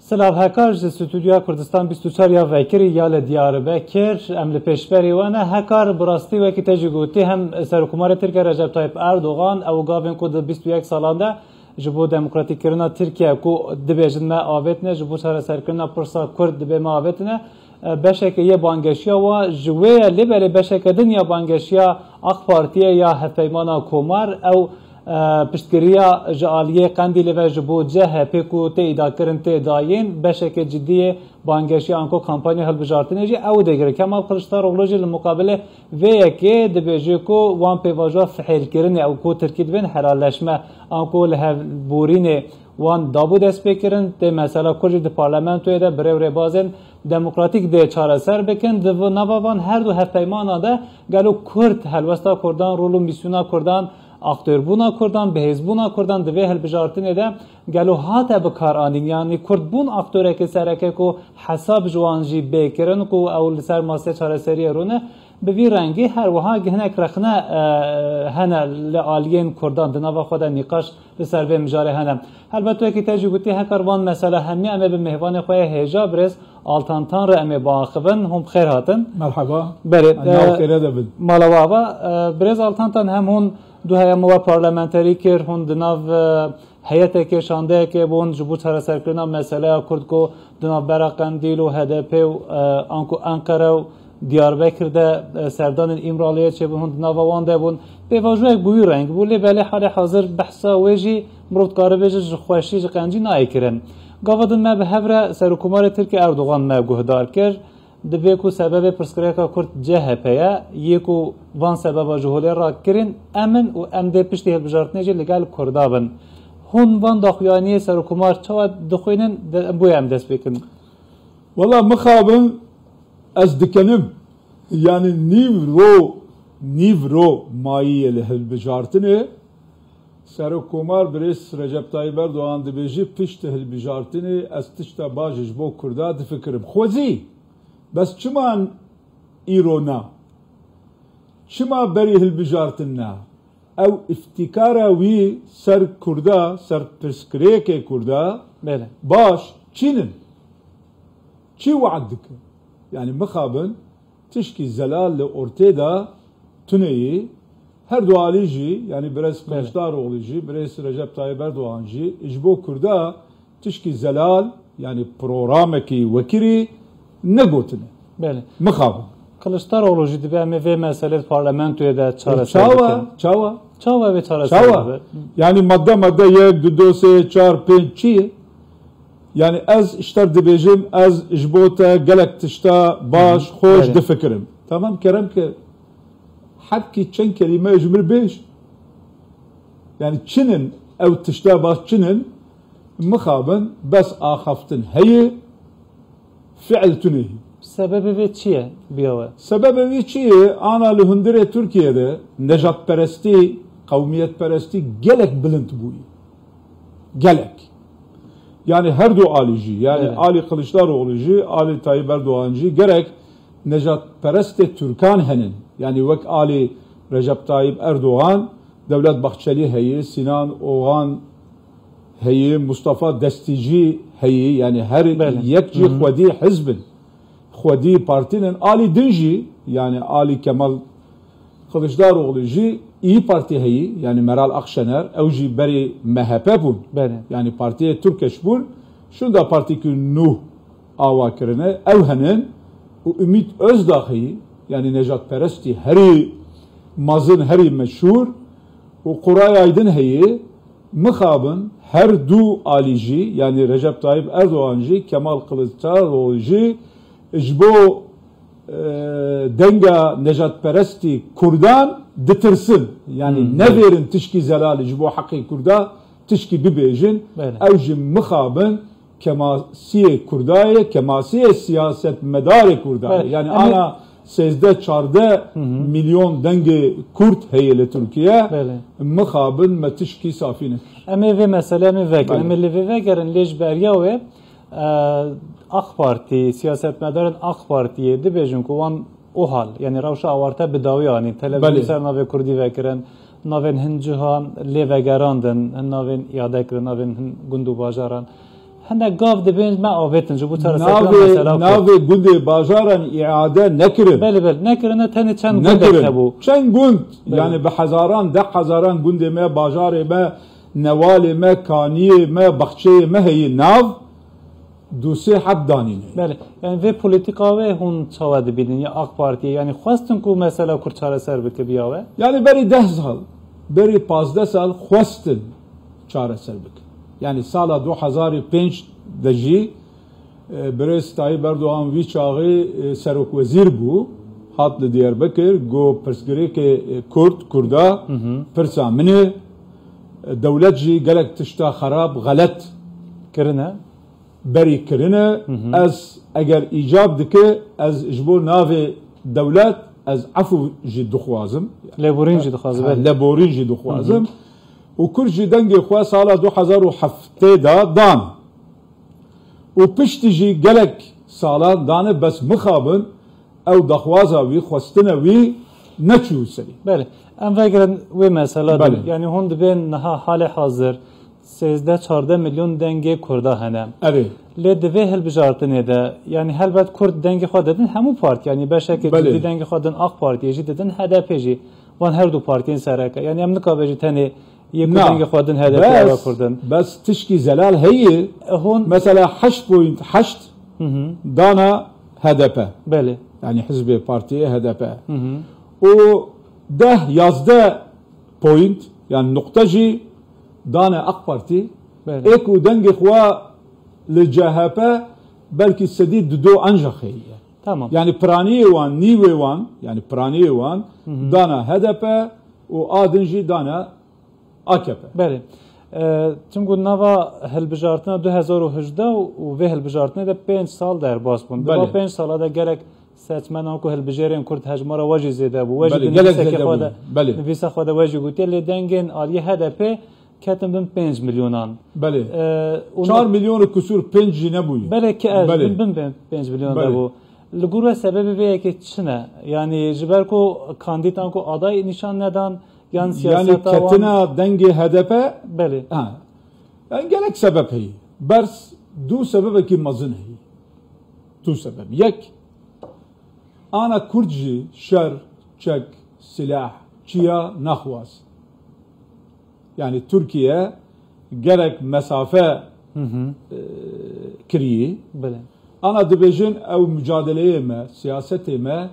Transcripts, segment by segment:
سلاف هکار ج استودیو کردستان 24 یا وکری یا دیاربکر امل پیشبری وانه هکار براستی وکی تجربتی هم سرکومار ترکیه رجب طیب اردوغان او گاوین کو 21 سالانده جبو دموکراتیک کرنا ترکیه کو دبیجن ما آوتنه جبو سر سرکرنا پرسا کرد دبی ما آوتنه بشک یه بانگشیا و جوه لیبل بشک دنیا بانگشیا اخ پارتیه یا هفیمانا کومار او پشتگیریا جالیه قندیل و جبو جه پیکو تیدا کرن تیداین بشک جدیه بانگشی آنکو کمپانی هل بجارتنه جی او دیگر کما کلشتاروغلو جی المقابله وی که دبیجی کو وان پیواجا فحیل کرن او کو ترکید بین حلالشمه آنکو له بورینه وان دابو دست بکرن ته مثلا کلی د پارلمانتوی ده بره بازن دموکراتیک ده چاره سر بکن دو نوابان هر دو هفپیمانا ده گلو کرد هلوستا کردان رولو میسیونا کردان اکتور بونا کردان بهز بونا کردان دوی هل بجارتنه ده گلو هات بکار آنین یعنی کرد بون اکتوره که سرکه کو حساب جوانجی بکرن کو اول سر ماسه چاره سری رونه به وی رنگی هر وها گهنک رخنه هنه لعالیین کردان دنوا خود نقاش به سر مجاره هنه البته که تجربتی هکروان مثلا همی امه به مهوان خواه هجا برس آلتانتان را امه باخبن هم خیر هاتن مرحبا بله مالوابا برز آلتانتان هم هون دو هیا موا پارلمانتری کر هون دناو هیئت که شانده که بون جبوت سر سرکرنا مسئله کرد کو دناو برا قندیل و HDP و آنکو انقره و دیاربکر ده سردان ایمرالیه چه بون دناو وانده بون به واجو یک بوی رنگ بولی بله حال حاضر بحثا ویجی مرود کاره بیجه خوشی قنجی نای کرن گاودن ما به هفره سرکومار ترکی اردوغان ما گهدار کرد دبیکو سبب پرسکریکا کرد جه پیا یکو وان سبب جهولی را کرین امن و امده پشتی هل بجارتنه جه لگل کردابن هون وان داخویانی سرکومار چوا دخوینن بوی ام دست بکن والله مخابن از دکنم yani nivro mayi hel bijartine Serokkomar Bres Recep Tayyip Erdoğan dibêjî pişt hilbijartinê ez tişta baş ji bo Kurda difikirim. Xwezî bes çiman îro na? Çima berî hilbijartin na? Ew iftikara wî ser Kurda, ser pirsgirêkê Kurda baş çînin. Çî wead dike? Yani mixabin tişkî zelal li ortê da tuneyî her du alî jî yani Brez Kılıçdaroğlu jî Brez Recep Tayyip Erdoğan jî ji bo Kurda tişkî zelal yani programekî wekirî negotine. Mixabin. Kılıçdaroğlu jî dibe em vê meselê parlamentoya da çawa ve çare yani madde 1 2 3 4 5 çi yani ez işler dibêjim ez ji bo te gelek tişta baş hoş difikirim. Tamam kerem ki حبكي çen kelime jumir beş. Yani çinin ev tişta baş çinin mixabin bes axaftin heye fiil tunehi. Sebebi ve çiye biyawe? Sebebi ve çiye ana li hundire Türkiye'de nejatperesti, kavmiyetperesti gelek bilind buyi. Gelek. Yani her du alici yani Ali Kılıçdaroğlu'cu, Ali Tayyip Erdoğan'cı gerek nejatperesti Türkan henin. Yani vek Ali Recep Tayyip Erdoğan, Devlet Bahçeli heyi, Sinan Oğan heyi, Mustafa Destici heyi yani her yekci xwedî hizbin, xwedî partinin Ali Dinci yani Ali Kemal Kılıçdaroğlu'cu İyi Parti heyi yani Meral Akşener evji beri MHP bun. Yani partiye Türkeş bun. Şunda parti ki Nuh ava kirine evhenin o Ümit Özdağ heyi yani nejatperesti heri mazın heri meşhur o Kuray Aydın heyi mixabın her du alici yani Recep Tayyip Erdoğan'cı Kemal Kılıçdaroğlu'cu jbo denga nejatperesti Kurdan ditirsin yani ne verin tişki zelali jbo hakkı Kurda tişki bibêjin evji mixabın kemasiye Kurdaya kemasiye siyaset medarı Kurdaya yani ana 13-14 milyon denge Kurt heyeli Türkiye mixabin metişki safine. Eme ve mesele mi vekir. Eme li vekirin lejberiya ve AK Parti siyasetmedarın AK Parti'ye dibêjin ku wan o hal yani rewşa awarta bidawi yani televizyon navê Kurdî vekirin navên hin cihan lê vegerandin hin navên îade kirin navên hin gund û bajaran هەندێک گاو دەبێن ما ئاوێتن ji بۆ ناوێ گوندێ باژاران ئیعادە نەکردن بله نەکردنە تەنێ چەند هەبوو چەند گوند یعنی بە حەزاران دە حەزاران گوندێ me باژارێ me نەوالێ me کانiyê me بەخچەیê me heye nav دوسێ حەب danîne بله yani vê polîtika wê hûn çawa dibînin ya AK Partiye yani xwestin ku mesela kur çareser bike biyawe yani berî 10 sal berî 15 sal xwestin çareser bike yani sala 2005 de jî Birêz Tayyip Erdoğan vî çaxê Serokwezîr bû hat li Diyarbekir got pirsgirêkê Kurda pirsa min e dewlet jî gelek tişta xerab xelet kirine berî kirine ez eger îcab dike ez ji bo navê dewlet ez efû jî dixwazim lêborîn jî dixwazim lêborîn jî dixwazim û Kurd jî dengê xwe sala 2007 da dan û piştî jî gelek salan dane bes mixabin ew daxwaza wî xwestina wî neçû serî bele em vegirin wê mesela yani hûn dibên niha halê hazir 13-14 milyon dengê Kurda hene lê divê hilbijartinê de yani helbet Kurd dengê xwe dedin hemû parti yani beşekê cidî dengê xwe din AK Partiye jî dedin HDP jî wan her du partiyên sereke yani em nikabe jî tenê yê dengê xwe din HDP ew Kurdin bes tişkî zelal heye hûn mesela 8.8 dana HDP bele yani Hizbê Partiye HDP û 10-11 point yani nokta jî dana AK Parti ek û dengê xwe li CHP belkî sedî dudo ancak heye tamam yani piraniyê wan nîvê wan yani piraniyê wan dana HDP û adin jî dana AKP bele çimku nava hilbijartina 2018 û vê hilbijartinê de 5 sal derbas bûn di 5 sala de gelek seçmenan ku hilbijarên Kurd hejmara we jî zêde bû we jî nivîsa xwe de we jî gotiye lê dengên aliyê HDP ketin bin 5 milyonan bele 4 milyon kusur 5 jî nebûye bele ki ez bin 5 milyon de bû li gûr ve sebebî vê yekê çi ne yani ji ber ku kandîdan ku aday nîşan nedan yani ketina dengê HDP bele yani gelek sebep heye bers du sebebekî mezin heye du sebep yek ana Kurd jî şer çek silah çiya naxwaz yani Türkiye gerek mesafe kiriye ana dibêjin ew mücadeleyê me siyasetê me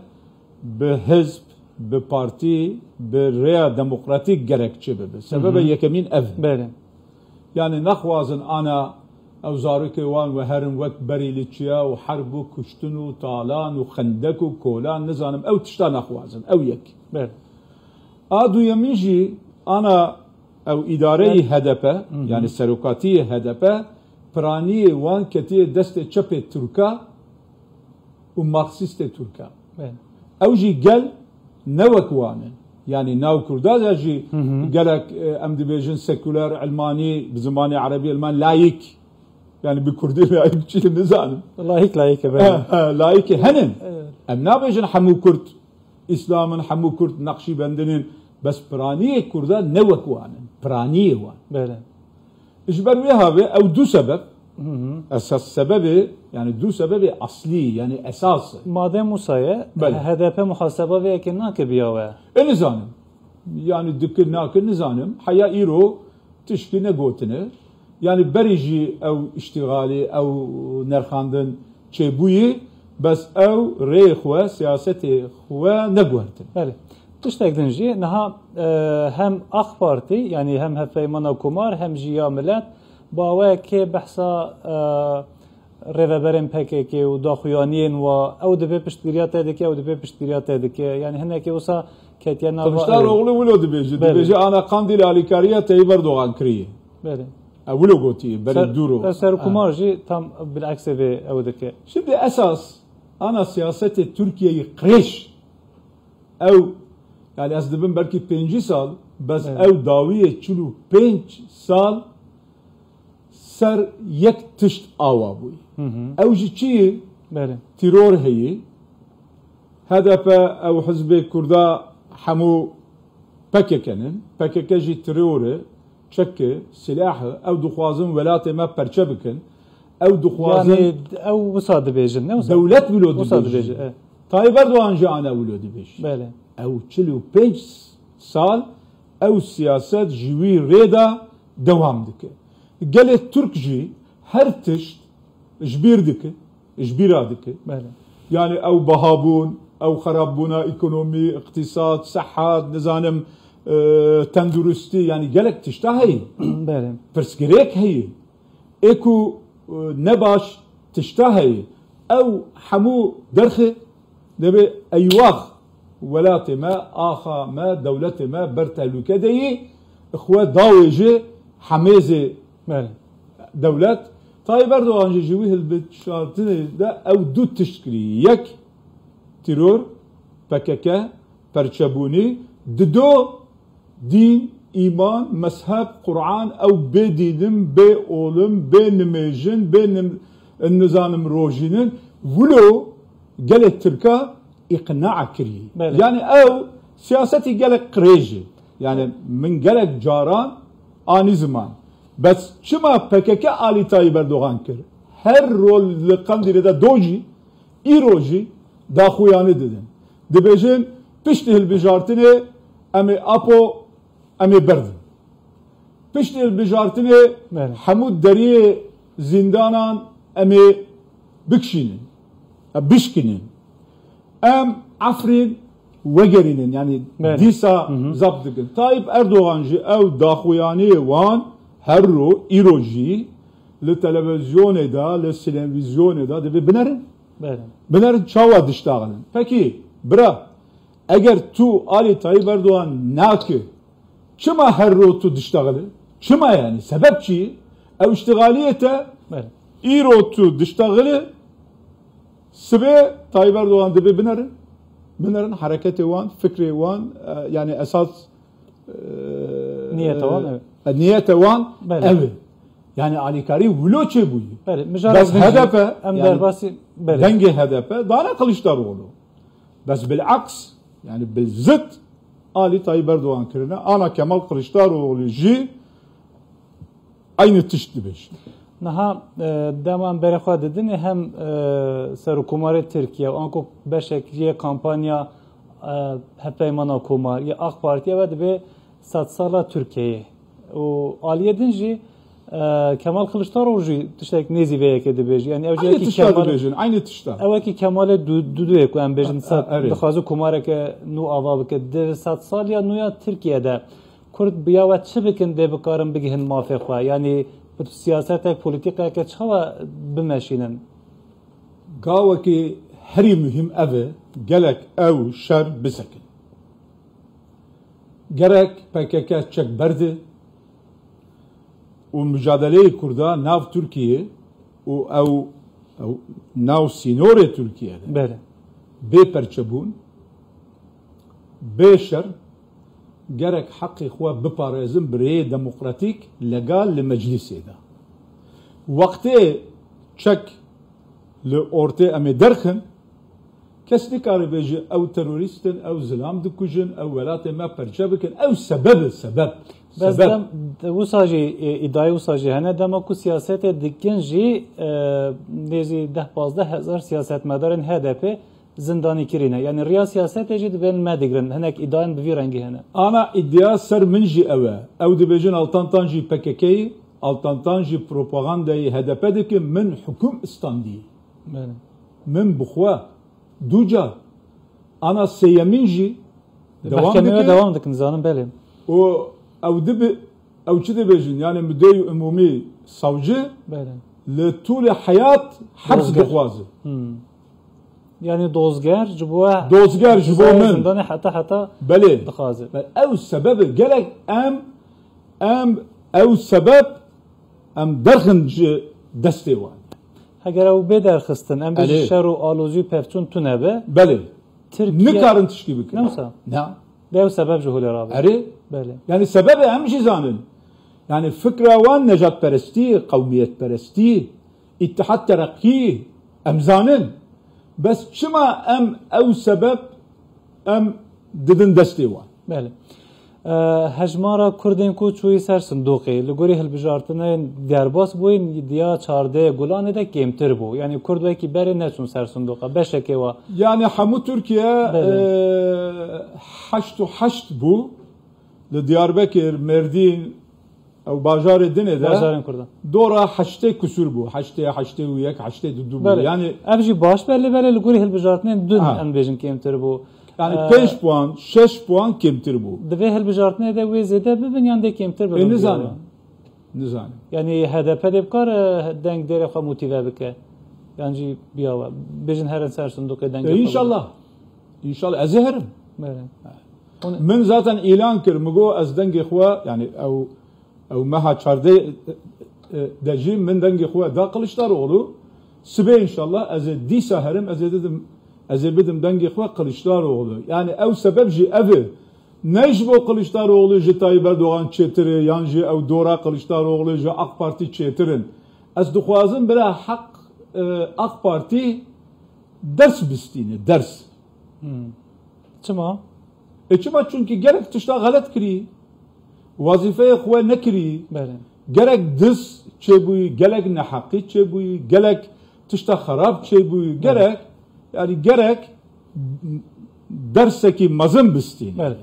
bi hizb bi partî bi rêya demokratîk gerekçe bibe sebebe yekemîn ev yani naxwazin ana ew zarokê wan we herin wek berî li çiya û herb û kuştin û talan û xendek û kolan nizanim ew tişta naxwazin ew yek a duyemîn jî ana ew îdareyê HDP yani serokatiyê HDP piraniyê wan ketiye destê çepê Türka û Marksîstê Türka ew jî gel ne wek wan in yani nav Kurda jî gelek em dibêjin seküler Elmanî bi zimanê Erebî Elman layîk yani bi Kurdî layîk çi nizanim layîk layîkê henin em nabêjin hemû Kurd İslamın hemû Kurd Neqşîbendinin bes piraniyê Kurda ne wek wan in piraniyê wan ji ber wê havê ew du sebeb esas sebebi yani du sebebi aslî yani esas madem Musa'ya HDP muhaseba vê yekê nake biyawe nizanim yani dikir nakir nizanim heya îro tişkî ne gotine yani berî jî ew iştigalî ew nerxandin çêbûyî bes ew rê xwe siyasetê xwe neguhertin tiştek din jî niha hem AK Parti yani hem Hevpeymana Komar hem jî ya Millet bawekê behsa rêveberên PKK û daxuyaniyên we ew dibe piştgiriya te dike ew dibe piştgiriya te dike yani hinekê wisa ketiye nava Kılıçdaroğlu wilo dibêje ana Kandîl alîkariya Tayyip Erdoğan kiriye ew wilo gotiye berî dûro Serokkomar jî tam bileksê vê ew dike şimdi esas ana siyasetê Türkiye'yi qirêj ew yani ez dibim belkî 5 sal bes ew dawiyê 45 sal ser yek tişt awa bûye ew jî çi terör heye HDP ew Hizbê Kurda hemû PKK'nin jî terörê çekê silahı ew dixwazin welatê me perçe bikin او دخوازن يعني او وسا دبيجن نه دولت بلو وسا دبيجن دبيجن طيب اردوغان جي انا بلو دبيجن بله او 45 سال او سياست جوي ريدا دوام دكه قالت ترك جي هر تشت جبير دكه جبيرا دكه بله يعني او بهابون او خراببونا ايكونومي اقتصاد صحه نظام تندرستي يعني قالك تشتهي بله برسكريك هي ايكو نباش تشتهي او حمو درخه دبي ايواخ ولات ما اخا ما دولة ما برتلوكه دي اخوة داويجي حميزه بله دولت طيب اردوغان جويه البتشارتين ده او دو تشكري يك تيرور PKK پرچبوني دو دين ايمان مذهب قرآن او بدينم بي اولم بي نميجن بي النظام روجينن ولو قالت تركا اقناع كري بله. يعني او سياستي قالك قريجي يعني من قالك جاران اني زمان بس شما PKK آلی طایب اردوغان کر هر رول لقندی ده دوجی ایروجی دا خویانه دادن دبیجن پشت هالبجارتنه امی اپو امی بردن پشت هالبجارتنه بله. حمود دریه زندانان امی بکشینن بشکنن ام عفرين وقرينن يعني بله. ديسا زبطكن طيب اردوغان جي او داخوياني وان هرو ايروجي للتلفزيون دا للسينمازيون دا دبي بنرن بله بنرن çawa diştağının. Peki bra eğer tu Ali Tayyip Erdoğan nakı çima herro tu diştağını? Çima yani sebepçi ev iştigaliyete بله İro tu diştağını sebe Tayyip Erdoğan debي بنرن بنرن hareketi wan fikri wan yani esas نيته وان niyete wan بله. evet. Yani alikari vloçe bu. بله Bes مجرد hedefe ام yani درباسي بله denge hedefe daha Kılıçdaroğlu. Bes bilaks yani bil zıt Ali Tayyip Erdoğan kirine ana Kemal Kılıçdaroğlu ji aynı tişti beş. نها دمان برخوا ددن هم سرکومار ترکیه و آنکو بشکلی کمپانیا هپیمانا کومار یا آخ پارتیا و دبی 100 سالا ترکیه و آلیه دنجی Kemal Kılıçdaroğlu tiştek nezi veye ki dibêjî yani ew Aynı ki tişta Kemal dibêjin aynı tişta. ew ki Kemal'e dudu ku em bêjin sat evet. dixwazu kumareke nû ava bike di 100 saliya nûya Tirkiye'de Kurd biya ve çi bikin dê bikarin bigihin mafê xwe yani siyasetek politikeke çawa bimeşînin Gawekî herî mühim ev e gelek ew şer bisekin. Gerek PKK çek berdi û mücadeleyi Kurda nav Türkiye û ew nav sînorê Türkiye'de bele bê perçebûn bê şer gerek heqê xwe biparêzin bi rêyê demokratîk legal li meclisê de. Wextê çek li ortê em ê derxin kes nikare bêje ew terorîstin ew zilam dikujin ew welatê me perçe bikin ew sebeb بس دم وساجي ادعای وساجي هنه دم کو سیاست دکن جی نزی 10-15 سیاست مدارن HDP زندانی کرینه yani riya siyaset ecid ben medigren henek iddian bir rengi hene ana iddia ser min jî ew e ew dibêjin altantan jî PKK'yê altantan jî propagandayê HDP dikin min hukûm istandî min bixwe du car ana sêyemîn jî devam dikin zanim belê o ew dibe ew çi dibêjin yani müdeyê umumî savcı li tûlê hayat hebs dixwaze yani dozger ji bo dozger ji bo min zindana heta belê dixwaze ew sebebê gelek em ew sebeb em derxin ji destê wan heger ew bê derxistin em bê şer û alozî pevçûn tune be belê Tirkiye nikarin tişkî bikin newsa ne dev sebep ji holê rabê erê belê yani sebebê em jî zanin yani fikra wan nejatperestî qewmiyetperestî îtihad tereqqî em zanin bes çima em ew sebeb em didin destê wan belê هجمارا کردین کو چوی سر صندوقی لگوری هلبجارتنه دیارباس بوین دیا چارده گلانه ده کمتر بو یعنی کرد وکی بره نچون سر صندوقه بشکه و يعني حمو تركيا 8 بو لدياربكر مردين او باجار الدنيا ده بازارن کردن دورا 8 كسور بو 8 وياك 8 دو بو يعني ابجی باش بله لگوری هلبجارتنه دون ام بیجن کمتر بو يعني 5 بوان 6 بوان كمتر بو دوی هلبجارتنه ده وی زیده ببین یان ده کمتر ببین نزاني يعني هدف بکار دنگ داره خو موتیوه بکه یعنی بیا بیجن هر سر صندوق دنگ ان شاء الله ازهرم بله من ذاتا اعلان كر مگو از دنگ خوا يعني او مها چارده دجيم من دنگ خوا دا قلشداroğlu سبه ان شاء الله از دي سهرم از بدم دنگ خوا قلشداroğlu yani ev sebep ji ev necbo Kılıçdaroğlu ji Tayyip Erdoğan çetiri yanjı ev dora Kılıçdaroğlu ji AK Parti çetirin ez dixwazim bira hak AK Parti ders bistine ders çima çima çünkü gerek tişta galet kiri vazifeye xwe nekiri bale gerek diz çebuyi gerek nehaqi çebuyi gerek tişta xarab çebuyi gerek yani gerek derseki mazın bistine bale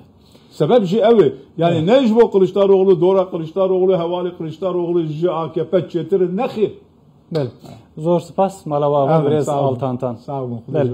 sebep ji ev yani necbo Kılıçdaroğlu dora Kılıçdaroğlu hevali Kılıçdaroğlu ji AKP çetirin nexir bale zor spas malava brez altantan sağ olun bale